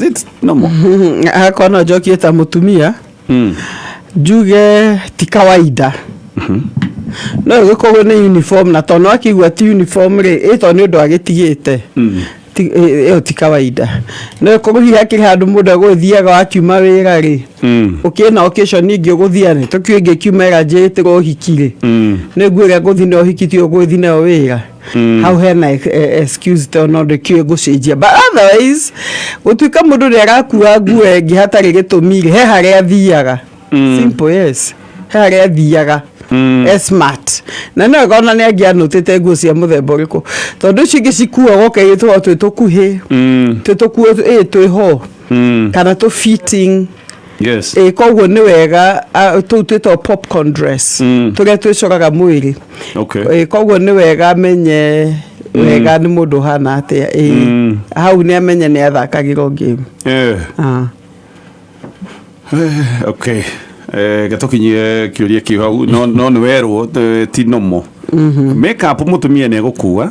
It's normal. Akona joki eta mutumia. Juge ti kawaida. No giko ne uniform na tono akigwa ti uniform re eto ni ndo agitigite. Ti kawaida. No ko hi hakiri handu muda guthiaga akiuma wira ri. Ukina occasion ningi guthiane tukige kiumera je tiro hikire. Ne gwira guthi no hikitio guthi na wira. How hena excuse to no de kio gucenjia but otherwise utuika mundu ni arakua ngue ngi hatari gitumire he hari athiaga simple yes he hari athiaga smart na no gona ni agia notete nguo cia muthemba uriku tondu cingi cikua goka itwa twitukuhi twitukuo twiho kana to fitting. Yes. Koguo ni wega twito popcorn dress. Tuge twicoraga mwiri. Okay. Koguo ni wega menye wega ni mundu hana atia. Hau ni amenye ni athakagirwo game. Okay. Gatokinyie kiuria ki hau no ni werwo ti nomo. Makeup mutumia ni gukua.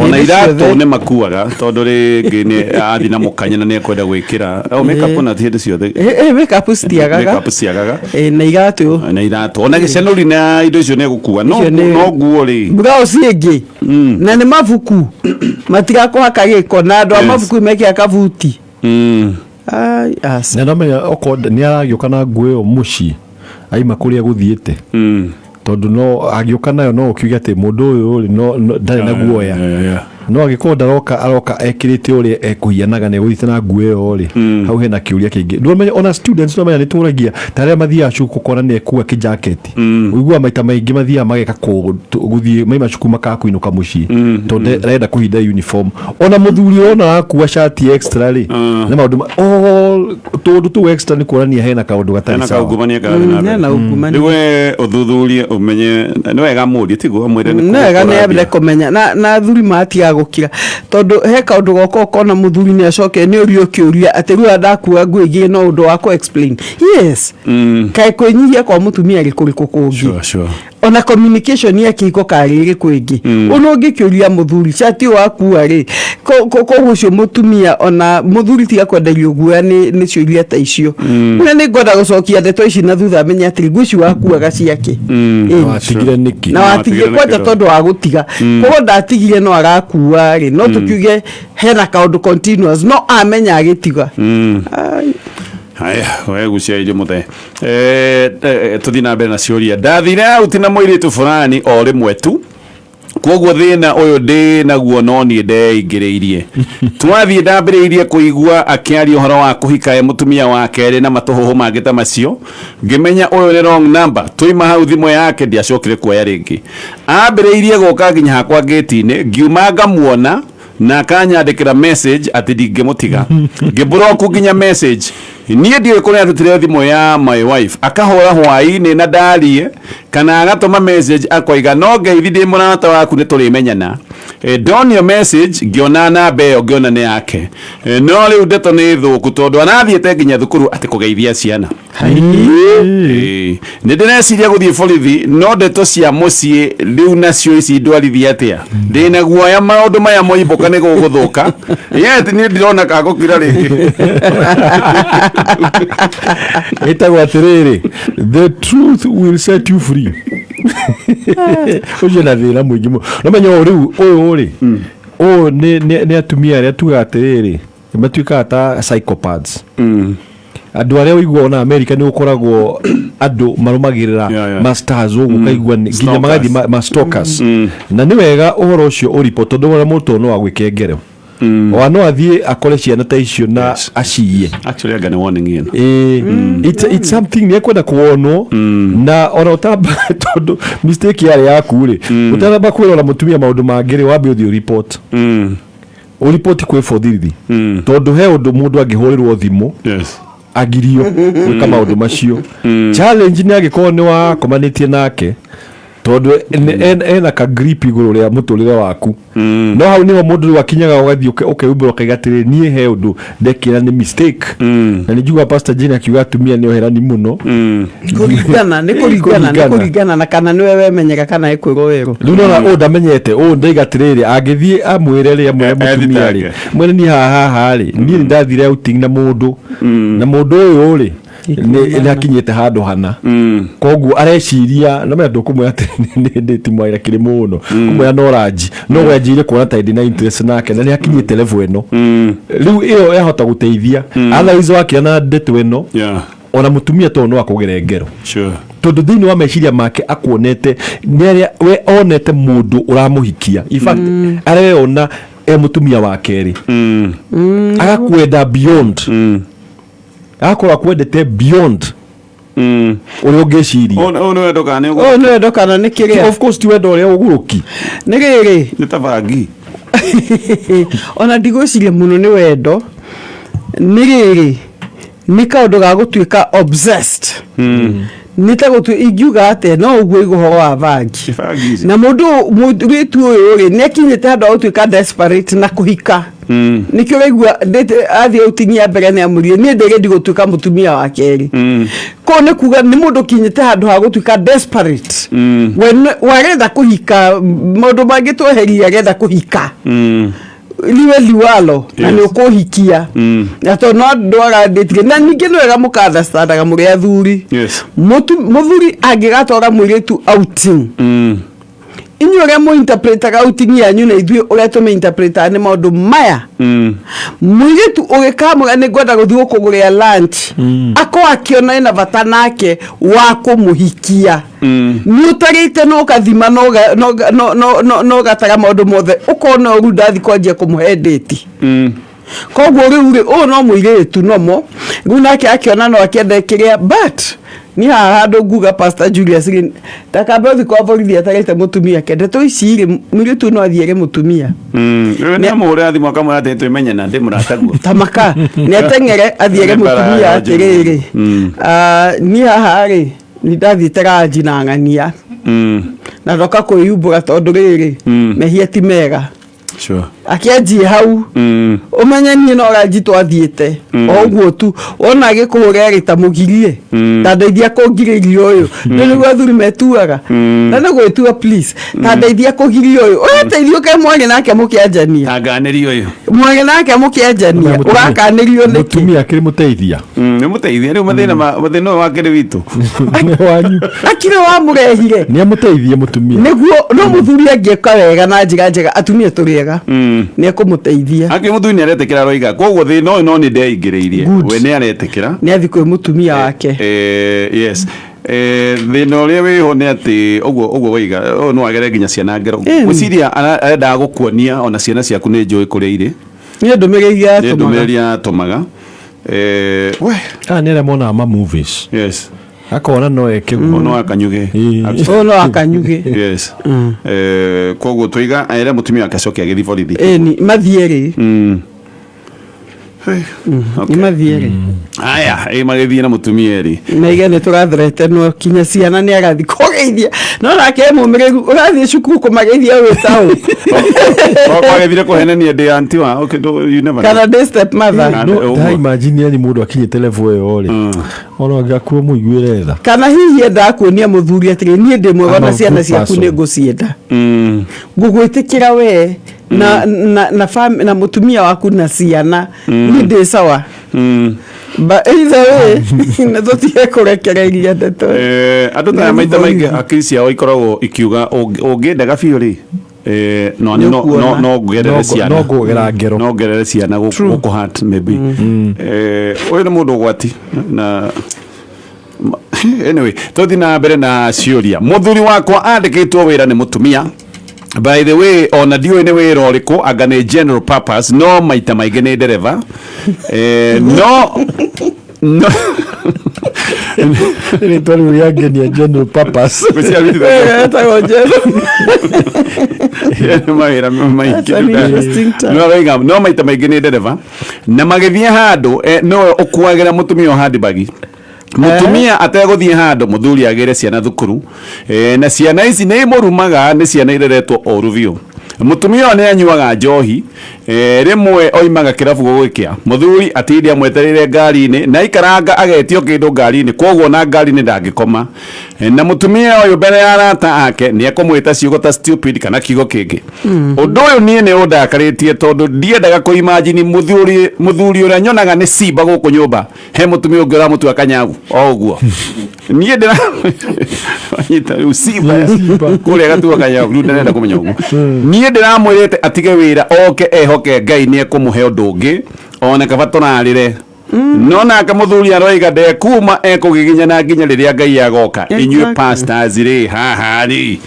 Ona irato ne makuaga tondu ringi ni athi na mukanya na ni ekwenda gwikira makeup na ti hindi ciothe makeup stiagaga na irato ona gicenuri na indo icio ne gukua no nguo ri blouse ingi na ni mabuku matiga kuhaka giko na andu mabuku meki akavuti ai as na menya okoda ni aragioka na nguo yo muci aima kuria guthiete tondu no agioka nayo no ukiuga ati mundu uyu no ndari na guoya no agikonda aroka ekirite uri ekuhianaga ne guthite na nguo yo ri hau hena kiuria kingi ndu menya ona students no menya ni turagia taria mathia cuku kona ne ekuwa ki jacket uigua maita maingi mathia mageka guthie maima cuku makakuinuka muci tondu renda kuhinda uniform ona muthuri ona akuwa shati extra ri na maundu tondu tu extra ni kuonania hena kaundu gatari sawa ugumania kana niwe uthuthurie umenye ni wega muri tiguo mwire ni wega ni abile kumenya na thuri matia gukira tondu he kaundu goko kona muthuri ni acoke ni urio kiuria ati riu ndakuwa nguo ingi no undu wa ku explain yes kai kwenyihia kwa mutumia gikuriku kungi sure ona communication yake iko kariri kwingi unongi kiuria muthuri chati wakuwa ri ko gucio mutumia ona muthuri tiga kwenderio guo ni ciuria ta icio na ni ngoda gucokia ndeto ici na thutha menya ati gucio wakuwa gaciake watigire niki na watigire kwenda tondu wa gutiga kogo ndatigire no arakuwa ri no tukiuge hena kaundu continuous no amenya agitiga haya wewe guciaije muthe tuthina mbere na ciuria ndathira utina moiritu fulani o rimwe tu koguo thina uyu ndi naguo no ni ndeingiriirie twathie ndambiriirie kuigua akiaria uhoro wa kuhika mutumia wake ri na matuhuhu mangita macio ngimenya uyu ni wrong number tuima hau thimo yake ndiacokire kuoya ringi ambiriirie goka nginya hakwa gate-ini ngiuma ngamuona na kanyandikira message ati ndingimutiga ngibroku nginya message nie ndiwe kuri atutire thimo ya my wife akahora hwaini na ndarie kana agatoma message akoiga no ngeithi ndi munata waku ni turimenyana don your message ngiona namba yo ngiona ni yake no riu ndeto ni thuku tondu anathiete nginya thukuru ati kugeithia ciana ni ndireciria guthie borithi no ndeto cia mucii riu nacio ici ndwarithia atia ndina guoya maundu maya moimboka ni guguthuka yet ni ndirona kagukira ringi itagwa atiriri the truth will set you free oje na thina mwingi no menya riu uyu ni atumia aria tuga atiriri matuika ta psychopaths andu aria uigua na America ni ukoragwo andu marumagirira masters ugu kaigua nginya magathi mastalkers na ni wega uhoro ucio uripot tondu wala muto no agwikengere wano athie akore ciana ta icio na aciye actually agane warning ino it's something ni kwenda kuonwo na ona utamba tondu mistake yale yaku ri utamba kwira mutumia maundu mangiri wabe uthi report report kwe fodhithi tondu he undu mundu angihurirwo thimu agirio kama maundu macio challenge ni agikorwo ni wa komanitie nake tondu ena ka grip iguru ria muturire waku no hau niho mundu wakinyaga ugathii ukeumbura ukaigatire nie he undu ndekira ni mistake na nijuga pastor Jane akiuga atumia ni oherani muno kurigana na kana niwe wemenyeka kana ikwiro wero riu no ndamenyete ndaigatiriri angithii amwire ri amwe mutumia ri mwene ni haha ri ni ndathire outing na mundu uyu ri ni akinyete handu hana koguo areciria no mendo kumwe ati ndi timwaira kiri muno kumwe no ranji no gwanjire kuona ta ndi na interest nake na ni akinyete level eno riu iyo yahota guteithia otherwise wakiana ndeto eno ona mutumia to no akugere ngero tondu thini wa meciria make akuonete ni we onete mundu uramuhikia in fact areona mutumia wake ri agakwenda beyond akora kwendete beyond uri ngeciria no ndokana ni kiria of course ti wendo uria uguruki ni giri ni tabangi ona ndigociria muno ni wendo ni giri ni kaundu ga gutuika obsessed nita gutu igiuga ate no uguo iguhoro wa bangi na mundu ritu uyu ri ni akinyete handu gutuika desperate na kuhika nikio regua ndete athi utinyia mbere ni amurie ni ndegendi gutuika mutumia wa keri ko ne kuga ni mundu kinyete handu ha gutuika desperate when wagetha kuhika mundu bangi tweheria getha kuhika liwe liwalo na ni ukuhikia na to no ndwara ndetire na ningi no wega mukatha standaga muri athuri muthuri angigatora mwiritu outing inyore mo interpretaga outing yanyu na ithui ureto me interpreta ni maundu maya mwiritu ugikamura ni gwenda guthi gukuguria lunch ako akiona ina bata nake wa kumuhikia ni utarite no kathima no gataga maundu mothe ukona uru ndathi kwanjia kumuhe date koguo riu no mwiritu nomo riu nake akiona no akienda kiria but ni handu nguga pastor Julius takabe ko borithi atarite mutumia kende to iciri mwiritu no athiere mutumia ni amure athi mwaka mwa ate twimenya na ndi murataguo tamaka ni atengere athiere mutumia atiriri ni haha ri ni ndathitera njina ng'ania na ndoka kuyumbura tondu riri mehia ti mega akianjie hau umenye ni no ranji twathiete oguo tu ona agikuhura rita mugirie tandeithia kungiriria uyu ni gwathuri metuaga na no gwitua please tandeithia kungiria uyu ureteithio ke mwage nake mukianjania tanganeri uyu mwage nake mukianjania ugakanirio niki mutumia akiri muteithia ni muteithia riu mathina wake ri witu wanyu akire wa murehire ni amuteithia mutumia niguo no muthuri angieka wega na njira njega atumia turiega ni akumuteithia aki muthuri ni aretekera roiga koguo thina uyu no ni ndeingiriirie we ni aretekera ni athi kwi mutumia wake yes thina uria wiho ni ati uguo wiga no agere nginya ciana ngero gwiciria arenda gukuonia ona ciana ciaku ni njui kuria iri ni ndumiriri atumaga we ni remona ma movies yes akona no ekiguo no akanyuge no akanyuge yes koguo twiga ere mutumia akacoke agithi borithi ni mathieri ni mathieri aya magithie na mutumia ri mege ni turathrete no kinya ciana ni agathi kugeithia no nake mumiriru urathie cukuru kumageithia witao kwagethire kuhenania ndi anti wa okay you never kana de step mother no ta imagine ni mundu akinyete level eyo ri ono agakuo muiguire tha kana hihi enda kuonia muthuri atiri ni ndi mwega na ciana ciaku ni ngucienda ngugwitikira we na mutumia waku na ciana ni ndi sawa ba either way na dotie kurekereria ndeto andu ta maita maingi akirisi yao ikoragwo ikiuga ungiendaga biu ri no gerere ciana guku hat maybe uyu ni mundu gwati na anyway tothi na mbere na ciuria muthuri wakwa andikitwo wira ni mutumia by the way ona dio ni wira uriku anga ni general purpose no maita maingi ni dereva no ni tori yake ni general purpose tago jero mawira maingi no maita maingi ni dereva na magithie handu no ukuagira mutumia handi bagi mutumia ateguthie handu muthuri agire ciana thukuru na ciana ici ni murumaga ni ciana ireretwo oruvio mutumia ne anyuaga njohi rimwe oimaga kirabu gugwikia muthuri atindi amweterere ngari-ini na ikaranga agetio kindu ngari-ini koguo na ngari-ini ndangikoma na mutumia uyu mbere ya arata ake ni akumwita ciugo ta stupid kana kiugo kingi undu uyu nie ni undakaritie tondu ndiendaga ku imagine muthuri uria nyonaga ni simba guku nyumba he mutumia ungi uramutua kanyagu o uguo nie ndira anyita simba kuria gatua kanyagu riu ndirenda kumenya uguo nie ndiramwirite atige wira oke ehoke Ngai ni ekumuhe undu ungi one kaba tunarire no nake muthuri aroiga ndekuma ekugiginya na nginya riria Ngai agoka inyue pastors ri haha ri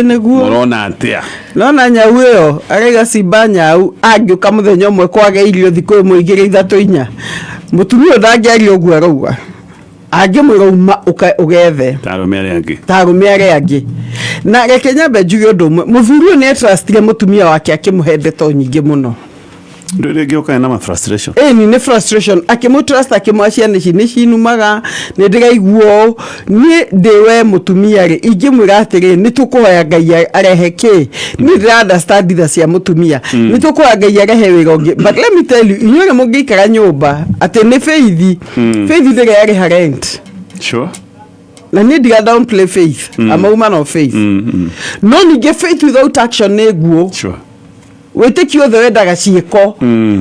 niguo murona atia nona nyau iyo araiga simba nyau angiuka muthenya umwe kwage irio thiku imwe igiri ithatu inya mutumia ndangiaria uguo arauga angimwira uma ugethe tarume aria angi na reke nyambe njuge undu umwe muthuri ni trustire mutumia wake akimuhe ndeto nyingi muno ndege ukana na frustration ni frustration akimutrust akimwashia ni cinumaga ni ndiraiguo ni ndiwe mutumia ri ingimwira atiri ni tukuhoya Ngai areheke ni ndira understand tha cia mutumia ni tukuhoya Ngai arehe wira ungi but let me tell you inyuĩ mũngĩikara nyũmba atĩ nĩ faith ndĩrĩ arĩha rent sure na ni ndiga downplay faith I'm a woman of faith no ningĩ faith without action nĩ nguo sure weteki othe wendaga ciiko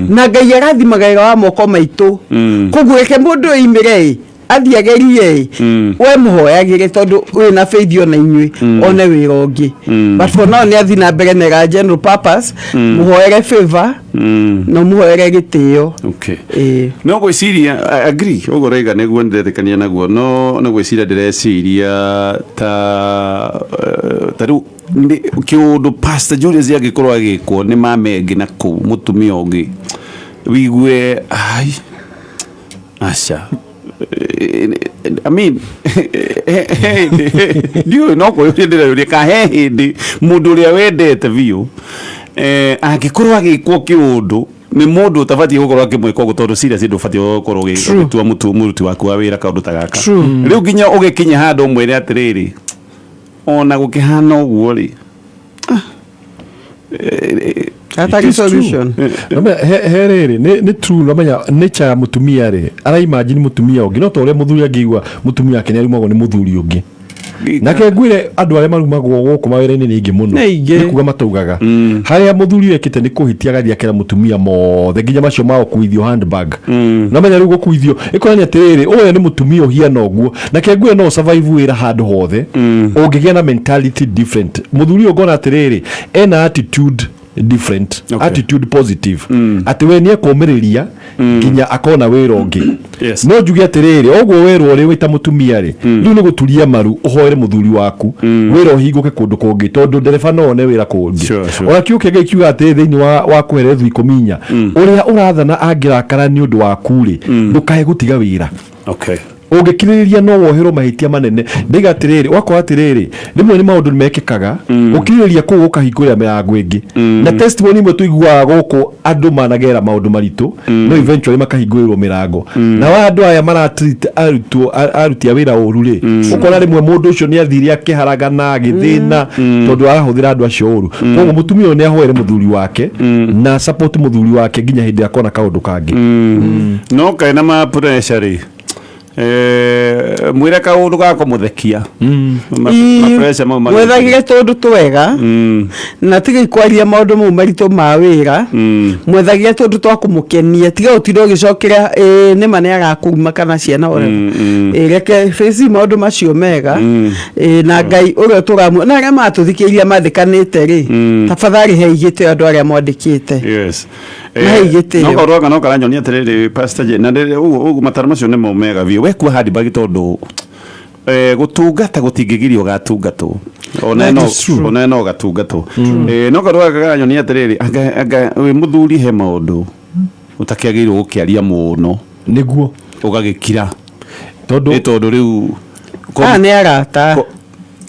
na Ngai arathimaga wĩra wa moko maitũ koguo reke mũndũ imire athiagerie we muhoyagire tondu wina faith ona inyui one wira ungi but for now ni athi na mbere na general purpose muhoyere favor no muhoyere gitio okay no gwiciria agree ugo reiga neguo ndethekania naguo no gwiciria ndireciria taru kiundu pastor Julius agikorwo agikwo ni mamengi na ku mutumia ungi wigue ai asha I mean ndio no ko yendera ka hindi mundu ria wendete biu angikorwo agikwo kiundu ni mundu utabatie gukorwo akimwika gutondu serious ndu batie gukorwo gitua muruti waku wa wira kaundu tagaka riu ginya ugikinya handu mwere atiriri ona gukihana uguo ri atari solution herere ni true no menya nature ya mutumia ri ara imagine mutumia ungi no to ure muthuri angigwa mutumia akenya rumagwo ni muthuri ungi nake ngwire andu aria marumagwo guku mawira-ini ni ingi muno ni kuga mataugaga haria muthuri wekite ni kuhitia gathia kera mutumia mothe nginya macio mao kuithio handbag no menya riu gukuithio ikorania atiriri uyu ni mutumia uhiana uguo nake ngwire no survive wira handu hothe ungigia na mentality different muthuri ugona atiriri ena attitude different attitude positive ati we nie kumiriria nginya akona wira ungi no njuge atiriri ogwo wira uri wita mutumia ri riu ni guturia maru uhoere muthuri waku wira uhinguke kundu kungi tondu ndereba no ne wira kungi ora kiuke Ngai kiuga ati thiini wa kwerethu ikuminya uria urathana angirakara ni undu waku ri ndukae gutiga wira okay ugikiriria no wohero mahitia manene ndiga atiriri wako atiriri rimwe ni maundu mekikaga ukiriria ku ukahingurira mirango ingi na testimony imwe tuiguaga guku andu managera maundu maritu no eventually makahingurirwo mirango na wa andu aya maratreat aruti a wira uru ri ukora rimwe mundu ucio ni athiri akiharagana agithina tondu arahuthira andu acio uru koguo mutumia ni ahoere muthuri wake na support muthuri wake nginya hindi akona kaundu kangi no kaina ma pressure mwira kaundu gako muthekia mwethagire tundu twega na tige kwaria maundu mau maritu ma wira mwethagire tundu twa kumukenia tiga utiro gicokera ni mane agakuma kana ciana ore reke face maundu macio mega na Ngai uria turamu na aria matuthikiria mathikanite ri tafadhali heigite andu aria mwandikite yes no korwa no karanyonia atiriri pastor je na ugu mataro macio ni momega vi we ku hadi bagi tondu gutungata gutingigirio gatungatwo ona no gatungatwo no korwa karanyonia atiriri anga we muthuri he maundu utakiagirwo gukiaria muno niguo ugagikira tondu riu ni arata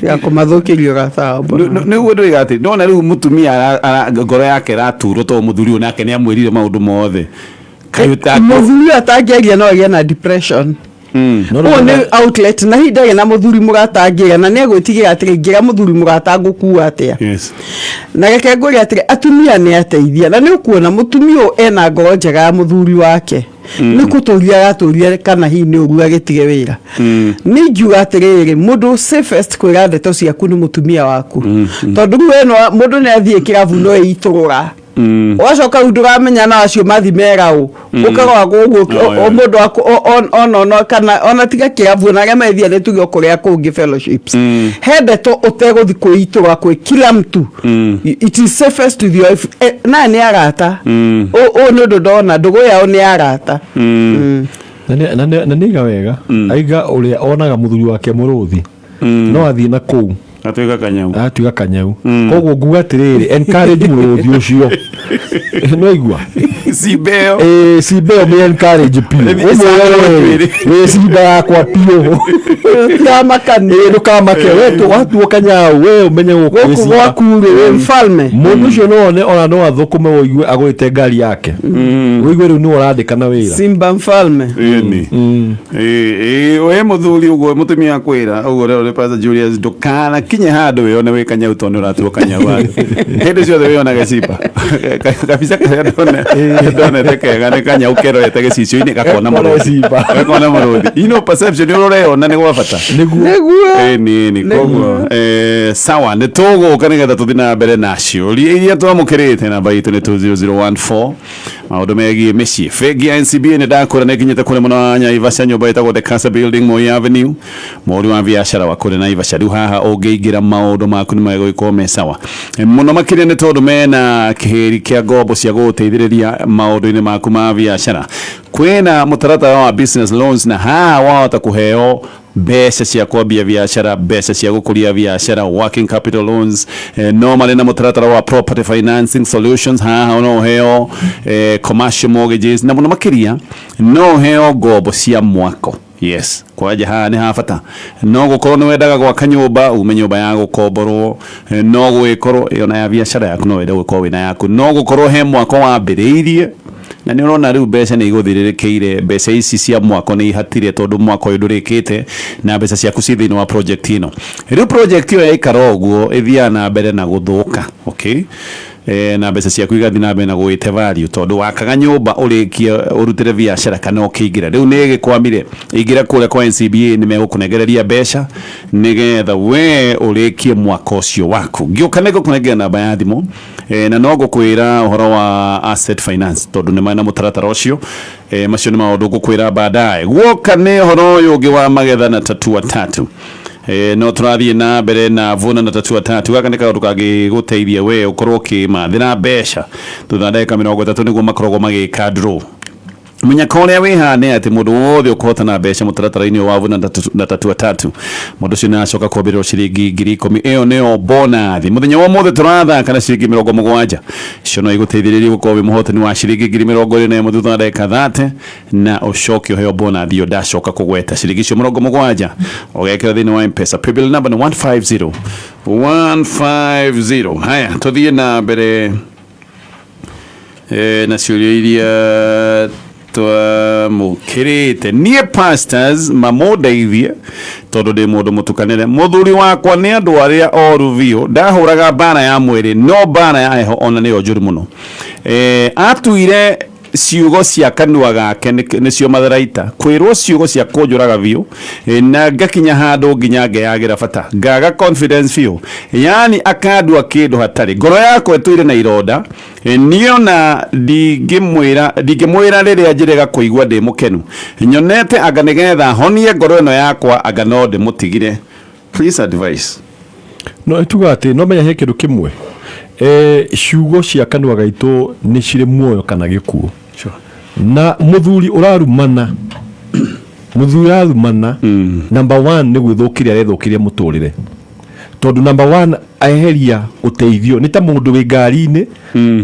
ya kumathukirio gathambo ni wedo igati ndona riu mutumia ngoro yake raturo to muthuri onake ni amwirire maundu mothe muthuri atangiaria no agia na depression o ne outlet na hinda na muthuri mugatangira na ne gwitigira atire ngira muthuri mugatangukua atia na reke ngori atire atumia ne ateithia na ne ukuona mutumia ena ngoro njega ya muthuri wake ni kuturia gaturia kana hi ni urua gitige wira ni ngiuga atiriri mundu safest kwira ndeto ciaku ni mutumia waku tondu weno mundu ne athie kiravu no iturura wacoka nduramenya na acio mathi merao ukarwa gugu o mundu ono kana ona tiga kiravu na rema ithia ne tugio kuria kungi fellowships he ndeto uteguthi kuitura kwi kila mtu it is safest to the na ni arata o no ndona ndugu yao ni arata na niga wega aiga uria onaga muthuri wake muruthi no athii na kuu atuiga kanyau koguo nguga atiriri encourage muruthi ucio no igua sibeo me encourage pio we siba yakwa pio ndamakani ndukamake wetu watu kanyau we umenye gukwa kure we mfalme mundu ucio ona no athukume woigwe agwite ngari yake woigwe riu ni urandikana wira simba mfalme we muthuri uguo mutumia kwira uguo le Pastor Julius ndukana kinye handu we ona we kanyau tondu uratuo kanyau hindi ciothe we ona gecipa kabisa ndone tekega ne kanyau kerorete gicicio-ini gakona muruthi perception uroreyona ni gwa bata niguo ni koguo sawa ni tuguka nigetha tuthi na mbere na ciuria iria twamukirite namba itu ni 20014 maundu megie micii bengi ya NCBA ni ndakura ne kinyite kure muno Naivasha nyumba itagwo the Casa Building Moi Avenue muri wa biashara wa kure Naivasha riu haha ungiingira maundu maku ni megwikwo me sawa muno makire ni tondu mena kihiri kia ngombo cia guteithiriria maundu-ini maku ma biashara kwina mutaratara wa business loans na haha wahota kuheo mbeca cia kwambia biashara mbeca cia gukuria biashara working capital loans normally na mutaratara wa property financing solutions haha no heo commercial mortgages na muno makiria no heo ngombo cia mwako yes kwaje haha ni hafata no gukorwo ni wendaga gwaka nyumba ume nyumba ya gukomborwo no gwikorwo ona ya biashara yaku no wenda gukorwo wina yaku no gukorwo he mwako wambiriirie na ni urona riu mbeca ni iguthiririkeire mbeca ici cia mwako ni ihatire tondu mwako uyu ndurikite na mbeca ciaku ci thiini wa project ino riu project iyo yaikara uguo ithia na mbere na guthuka okay na mbeca ciaku igathi na mbere na gwite value tondu wakaga nyumba urikie urutire biashara kana ukiingira riu ni gikwamire ingira kule kwa NCBA ni megukunegereria mbeca nigetha we urikie mwako ucio waku ngiuka nego kunegera namba ya thimu na no gukwira uhoro wa asset finance tondu ni maina mutaratara ucio macio ni maundu gukwira baadaye guoka ni uhoro uyu ungi wa magetha na tatua tatu no turathie na mbere na vuna na tatua tatu gaka ni kaundu kangiguteithia we ukorwo kimathira mbeca thutha ndagika 30 niguo makoragwo magika draw menya kole we hane ati mundu wothe ukota na mbeca mutaratara-ini wa vuna na tatua tatu mundu ucio nacoka kwambirwo ciringi 10,000 iyo nio bonathi muthenya wa mothe turathaka na ciringi 70 icio no iguteithiririe gukorwo wi muhotani wa ciringi 20,000 thutha ndagika 30 na ucoke uheo bonathi iyo ndacoka kugweta ciringi icio 70 ugekira thiini wa M-Pesa paybill number ni 150 haya tuthie na mbere na ciuria iria mukirite nie pastors mamudeithie tondu ndi mundu mutukanire muthuri wakwa ni andu aria oruvio ndahuraga bana ya mwiri no bana ya heho ona ni njuru muno atuire ciugo cia kanua gake nicio matharaita kwirwo ciugo cia kunjuraga biu na ngakinya handu nginya ngeyagira bata ngaga confidence biu yani akandua kindu hatari ngoro yako etuire na ironda niona ndingimwira riria njirega kuigua ndi mukenu nyonete anga nigetha honie ngoro ino yakwa anga no ndimutigire please advice no etuga ati no menya he kindu kimwe ciugo cia kanua gaitu ni cire muoyo kana gikuo na muthuri urarumana number 1 ni gwithukiria arethukiria muturire tondu number 1 aheria uteithio ni ta mundu wi ngari-ini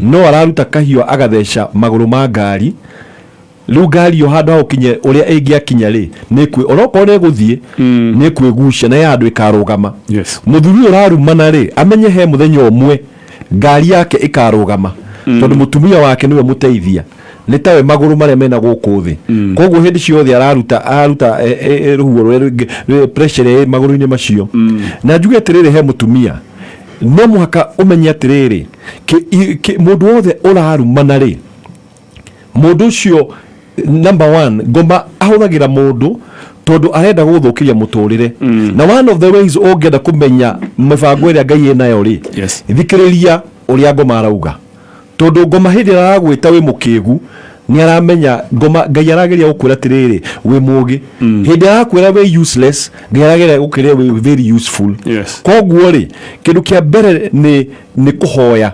no araruta kahio agatheca maguru ma ngari riu ngari yo handu haukinye uria ingiakinya ri ni kwi oroko ne guthie ni kwigucia na yandu ikarugama muthuri urarumana ri amenye he muthenya umwe ngari yake ikarugama tondu mutumia wake niwe muteithia nĩ tawe magũrũ marĩa mena gũkũ thĩ koguo hĩndĩ ciothe araruta rũhuho rũrĩa pressure magũrũ-inĩ macio na njuge atĩrĩrĩ he mũtumia no mũhaka ũmenye atĩrĩrĩ mũndũ wothe ũrarumana rĩ mũndũ ũcio number 1 ngoma ahũthagĩra mũndũ tondu arenda gũthũkĩria mũtũrĩre na one of the ways ũngĩenda kũmenya mĩbango ĩrĩa Ngai enayo rĩ thikĩrĩria ũrĩa ngoma arauga tondu ngoma hĩndĩ aragwĩta wĩ mũkĩgu nĩ aramenya ngoma Ngai arageria gũkwĩra atĩrĩrĩ wĩ mũũgĩ hĩndĩ arakwĩra wĩ useless Ngai arageria gũkwĩra wĩ very useful koguo rĩ kĩndũ kĩa mbere nĩ kũhoya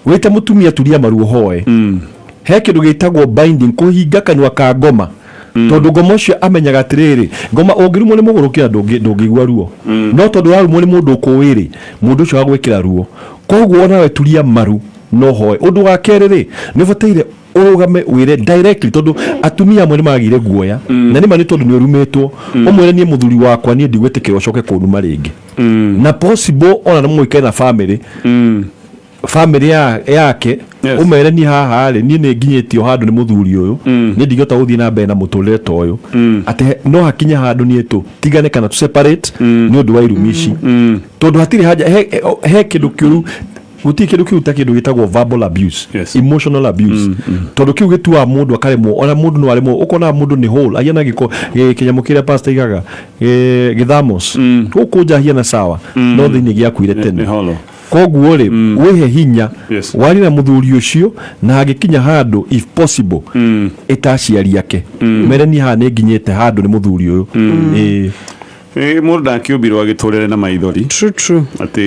wĩte mũtumia turia maruo hoe he kĩndũ gĩtagwo binding kũhinga kanua ka ngoma tondu ngoma ũcio amenyaga atĩrĩrĩ ngoma ũngĩrumwo nĩ mũgũrũ kĩra ndũngĩigua ruo no tondu warumwo nĩ mũndũ ũkũwĩrĩ mũndũ ũcio agwĩkĩra ruo koguo nawe turia maru no hoe ũndũ wa kerĩ rĩ nĩ ũbataire ũrũgame wĩre directly tondu atumia amwe nĩ magire guoya na nĩ tondu nĩ ũrumĩtwo ũmwĩre niĩ mũthuri wakwa niĩ ndigwĩtĩkĩra ũcoke kũruma rĩngĩ na possible ona no mũikae na family yake umere ni haha rĩ niĩ nĩ nginyĩtio handũ nĩ mũthuri ũyũ nĩ ndingĩhota gũthiĩ na mbere na mũtũrĩre ta ũyũ atĩ no hakinya handũ niĩ tigane kana tu separate nĩ ũndũ wa irumi ici tondu hatirĩ haja he kĩndũ kĩũru gũtirĩ kĩndũ kĩu ta kĩndũ gĩtagwo verbal abuse emotional abuse tondu kĩu gĩtuaga mũndũ akaremwo ona mũndũ no aremwo ũkona mũndũ nĩ whole ayana gĩko kĩnyamũ kĩrĩa pastor igaga gĩthamos gũkũnja hiana sawa no thĩinĩ gĩakuire tene koguo rĩ wĩhe hinya wari na mũthuri ũcio na agĩkinya handũ if possible ĩtaciari yake mere ni haha nĩ nginyĩte handũ nĩ mũthuri ũyũ mũndũ ndakĩũmbirwo agĩtũrĩre na maithori true atĩ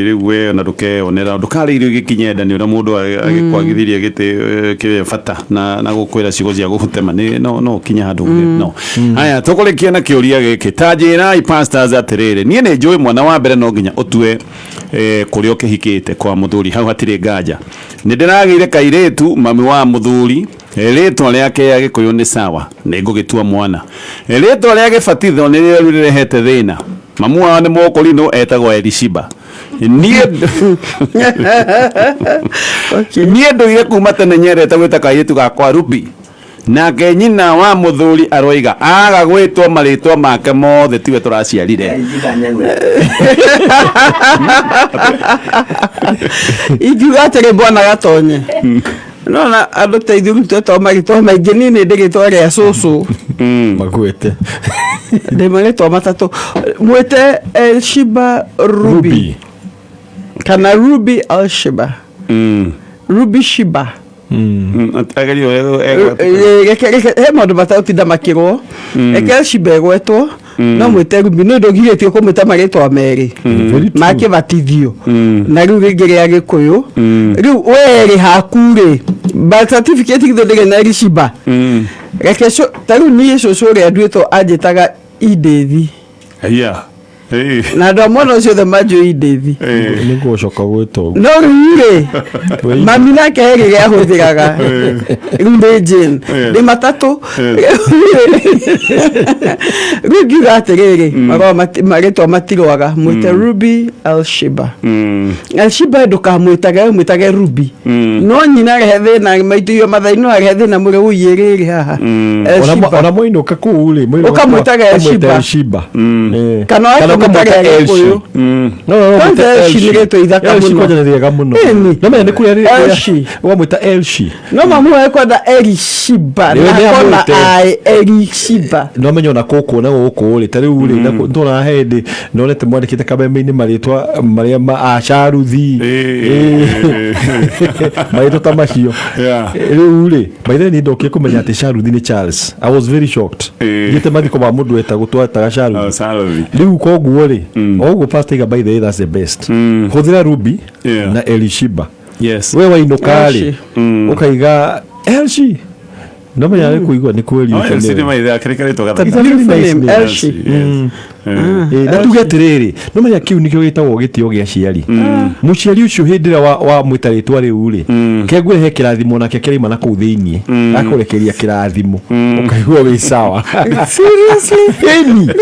rĩu we ona ndũkeonera ndũkarĩ irio igĩkinye nda nĩ ũrĩa mũndũ agĩkwagithirie gĩtĩ kĩrĩa bata na gũkwĩra ciugo cia gũtema no kinya handũ no haya tũkũrĩkia na kĩũria gĩkĩ ta njĩra pastors atĩrĩrĩ niĩ nĩ njũĩ mwana wa mbere no nginya ũtue kũrĩa ũkĩhikĩte kwa mũthuri hau hatirĩ nganja nĩ ndĩragĩire kairĩtu mami wa mũthuri rĩtwa rĩake Gĩkũyũ nĩ sawa nĩ ngũgĩtua mwana rĩtwa rĩa gĩbatitho nĩ rĩo rĩrehete thĩna mamu wao nĩ mũkũrinũ etagwo Elishiba niĩ ndũire kuma tene nyerete gwĩta kairĩtu gakwa Ruby nake nyina wa mũthuri aroiga aga gwĩtwo marĩtwa make mothe tiwe tũraciarire ingiuga atĩrĩ bwana gatonye no na andũ ta ithuĩ twetwo marĩtwa maingĩ niĩ nĩ ndĩrĩtwa rĩa cũcũ magwĩte ndĩ marĩtwa matatũ mwĩte Elishiba Ruby kana Ruby Elishiba Ruby Shiba he maũndũ matagũtinda makĩrwo Elishiba ĩgwetwo no mwĩte Ruby nĩ ndũgirĩtio kũmwĩta marĩtwa merĩ ma kĩbatithio na rĩu rĩngĩ rĩa Gĩkũyũ rĩu werĩ haku rĩ birth certificate githĩ ndĩrĩ na Elishiba reke ta rĩu niĩ cũcũ ũrĩa nduĩtwo anjĩtaga Idethi na andũ amwe no ciothe manjũĩ Idethi nĩ ngũcoka gwĩtwo no rĩu rĩ mami nake rĩrĩa ahũthĩraga rĩu nĩ Jane nĩ matatũ rĩu ngiuga atĩrĩrĩ marĩtwa matirwaga mwĩte Ruby Elishiba Elishiba ndũkamwĩtage Ruby no nyina rehe thĩna maitũ iyo mathai no arehe thĩna mũrĩ ũiyĩrĩrĩ haha ona mũinũka kũu rĩ ũkamwĩtaga Elishiba kana ũkamwĩtaga Gĩkũyũ no nĩrĩtwa ithaka mũno no menya nĩ kũrĩa wamwĩta Elshi no mamu ekwenda Elishiba na Elishiba no menya ona kũkũ na gũkũ rĩ ta rĩu rĩ ndona hĩndĩ nonete mwandĩkĩte kameme-inĩ marĩtwa marĩa acaruthi marĩtwa ta macio rĩu rĩ maithe nĩ ndokire kũmenya atĩ Sharuthi nĩ Charles. I was very shocked gĩte mathiko ma mũndũ etagwo twataga Sharuthi rĩu koguo rĩ oguo pastor iga by the way that's the best hũthĩra Ruby na Elishiba we wainũka rĩ ũkaiga Elshi no menya nĩ kũigua nĩ kwĩrio Elshi nĩ maithe akĩrĩkarĩtwo Elshi na tuge atĩrĩrĩ no menya kĩu nĩkĩo gĩtagwo gĩtĩo gĩa ciari mũciari ũcio hĩndĩ ĩrĩa wa mwĩta rĩtwa rĩu rĩ kengũrehe kĩrathimo nake kĩraima na kũu thĩinĩ akũrekeria kĩrathimo ũkaigua wĩ sawa seriously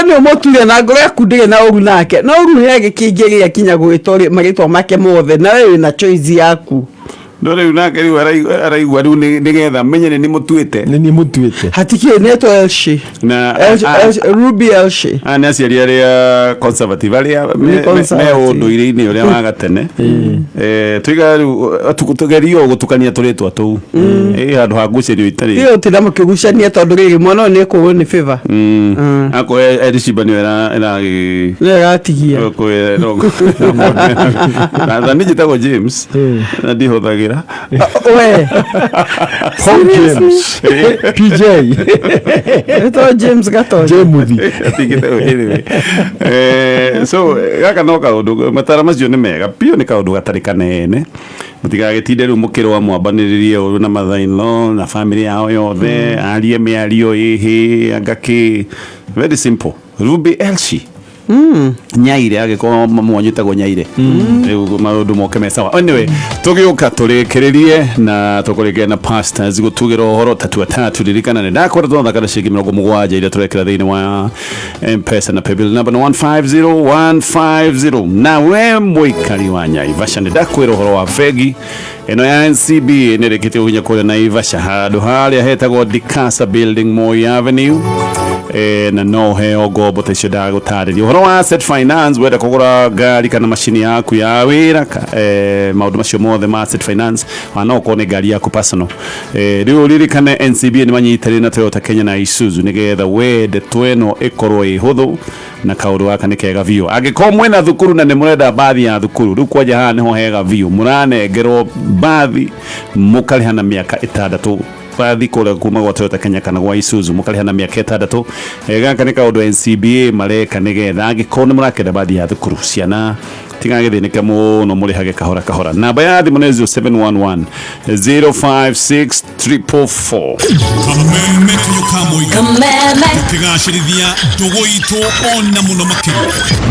nĩ mũtũre na ngoro yaku ndĩrĩ na ũru nake no ũru he gĩkĩingĩ gĩa kinya gwĩtwo marĩtwa make mothe na wewe na choice yaku ndore unake riu araigwa riu nigetha menye ni mutuite hatikie neto Elshi na Ruby Elshi ana aciari aria conservative aria me unduire-ini uria wa gatene twiga riu tugerio gutukania turitwa tu handu ha ngucirio itari iyo tira mukigucania tondu riri mwana ni kuwo ni favor ako edishibani era gatigia ko na nijitagwo James na ndihuthagira we James PJ eto James gato Jemuthi so gaka no kaundu matara macio ni mega pio ni kaundu gatari kanene mutigagitinde riu mukirwa mwambaniririe uru na mathaino na family yao yothe arie miario ihi angaki very simple Ruby Elshi nyaire agiko mwanyitagwo nyaire riu maundu moke mesawa anyway tugiuka turikiririe na tukurige na pastors gutugira horo tatu ririkana ni ndakora thonda kana cigi 70 iria turekira thiini wa M-Pesa na paybill number 150150 na we muikari wa Naivasha ni ndakwira horo wa fegi eno ya NCB nirikite unya kule Naivasha handu haria hetagwo Dikasa Building Moi Avenue na no he ogobo teshoda gutaririo horo wa asset finance wenda kugura gari kana machine yaku ya wira maundu macio mothe ma asset finance wana ukone gari yaku personal riu ririkane NCB ni manyitari na Toyota Kenya na Isuzu nigetha wende tweno ikorwo ihuthu na kaundu waka ni kega view agiko mwena thukuru na ni murenda bathi ya thukuru riu kwaja haha niho hega view muranengerwo bathi mukarihana miaka 6 bathi kule kuma gwa Toyota Kenya kana gwa Isuzu mukarihana miaka 6 gaka ni kaundu NCBA mareka nigetha agiko ni murakenda bathi ya thukuru ciana tigagithinika muno murihage kahora namba ya thimu ni 0711 056 344 kameme tigashirithia ndugu itu ona muno makiru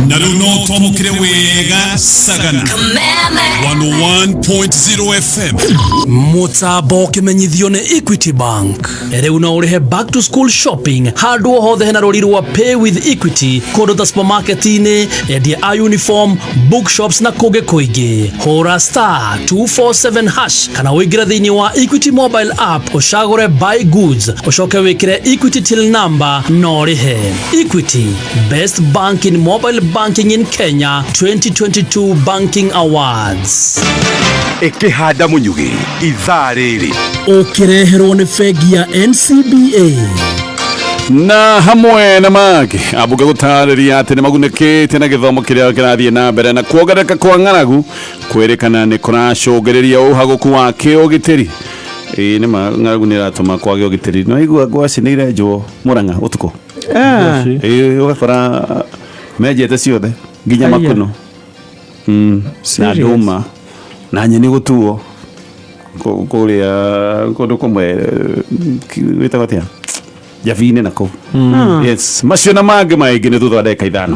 na riu no twamukire wega sagana 101.0 FM mutambo kimenyithio ni Equity Bank riu no urihe back to school shopping handu hothe hena rori rwa pay with Equity kodo ta supermarket-ini endia a uniform bookshops na koge koige hora star 247 hash kana wigira thiini wa Equity mobile app ushagure buy goods ushoke wikire Equity till number norihe Equity best bank in mobile banking in Kenya 2022 banking awards ikihanda munyugi ithaa riri ukireherwo ni fegi ya NCBA na hamwe na magi abuga gutariria ati ni magunekete na githomo kiria kirathie na mbere na kuongereka kwa ng'aragu kwerekana ni kuracungiriria uhaguku wa kiogitiri ni ng'aragu ni ratuma kwa kiogitiri no igua gwacinire njo Murang'a utuko ugakora mejete ciothe nginya makuno na nduma na nyeni gutuo kuria kundu kumwe witawatia javine nako yes macio na mangĩ maingĩ nĩ thutha wa 5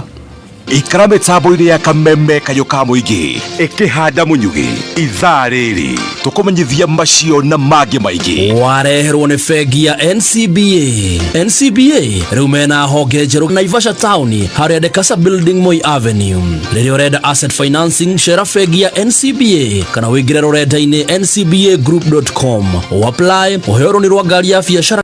ikara mitambo-ini ya kameme kayo ka muingi ikihanda munyugi ithaa riri tukumenyithia macio na mangĩ maingĩ wareherwo ni fegi ya NCBA riu mena honge njeru Naivasha town haria Dikasa Building Moi Avenue riria urenda asset financing share fegi ya NCBA kana wingire rurenda-ini ncbagroup.com apply uhero ni rwa ngari ya biacara